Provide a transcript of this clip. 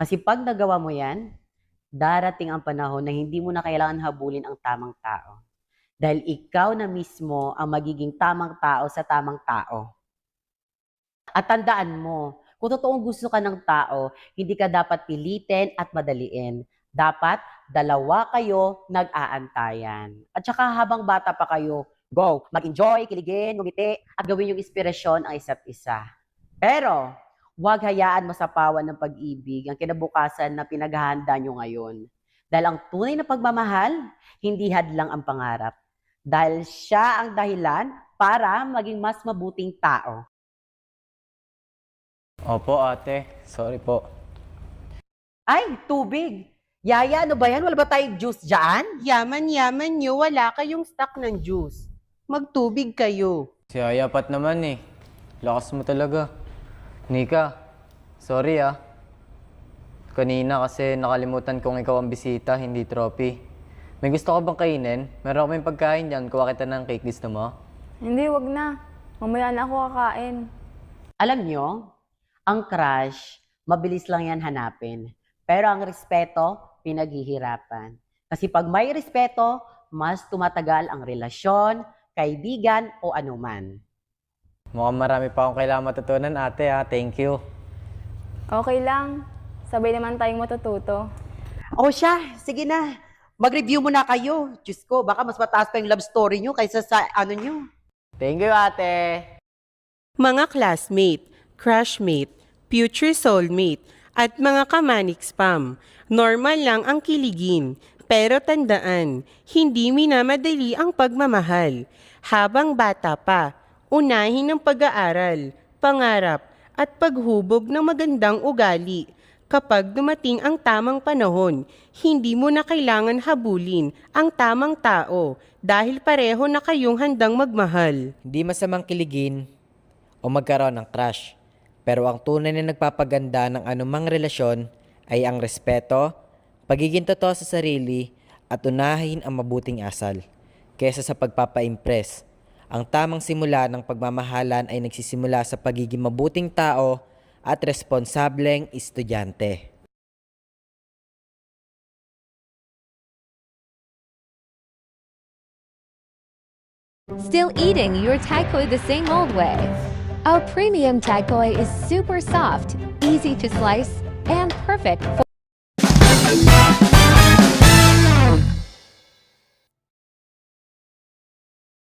Kasi pag nagawa mo yan, darating ang panahon na hindi mo na kailangan habulin ang tamang tao. Dahil ikaw na mismo ang magiging tamang tao sa tamang tao. At tandaan mo, kung totoong gusto ka ng tao, hindi ka dapat pilitin at madaliin. Dapat dalawa kayo nag-aantayan. At saka habang bata pa kayo, go, mag-enjoy, kiligin, ngumiti, at gawin yung inspirasyon ang isa't isa. Pero, huwag hayaan masapawan ng pag-ibig ang kinabukasan na pinaghahanda nyo ngayon. Dahil ang tunay na pagmamahal, hindi hadlang ang pangarap. Dahil siya ang dahilan para maging mas mabuting tao. Opo, ate. Sorry po. Ay, tubig! Yaya, ano ba yan? Wala ba tayong juice dyan? Yaman-yaman nyo, wala kayong stock ng juice. Magtubig kayo. Si Aya pat naman eh. Lakas mo talaga. Nika, sorry ah. Kanina kasi nakalimutan kong ikaw ang bisita, hindi trophy. May gusto ka bang kainin? Meron kaming pagkain dyan. Kuha kita ng cake, gusto mo? Hindi, wag na. Mamaya na ako kakain. Alam nyo, ang crush, mabilis lang yan hanapin. Pero ang respeto, pinaghihirapan. Kasi pag may respeto, mas tumatagal ang relasyon, kaibigan o anuman. Mukhang marami pa akong kailangan matutunan, ate ah. Thank you. Okay lang. Sabay naman tayong matututo. O siya, sige na. Mag-review muna kayo. Diyos ko, baka mas mataas pa yung love story nyo kaysa sa ano nyo. Thank you, ate. Mga classmate, crushmate, future soulmate, at mga kamanik spam. Normal lang ang kiligin. Pero tandaan, hindi minamadali ang pagmamahal. Habang bata pa, unahin ang pag-aaral, pangarap, at paghubog ng magandang ugali. Kapag dumating ang tamang panahon, hindi mo na kailangan habulin ang tamang tao dahil pareho na kayong handang magmahal. Hindi masamang kiligin o magkaroon ng crush. Pero ang tunay na nagpapaganda ng anumang relasyon ay ang respeto, pagiging totoo sa sarili at unahin ang mabuting asal kaysa sa pagpapa-impress. Ang tamang simula ng pagmamahalan ay nagsisimula sa pagiging mabuting tao at responsableng estudyante. Still eating your tagpoy the same old way? Our premium tagpoy is super soft, easy to slice, and perfect for